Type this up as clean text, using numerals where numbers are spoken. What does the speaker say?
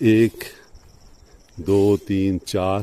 1 2 3 4،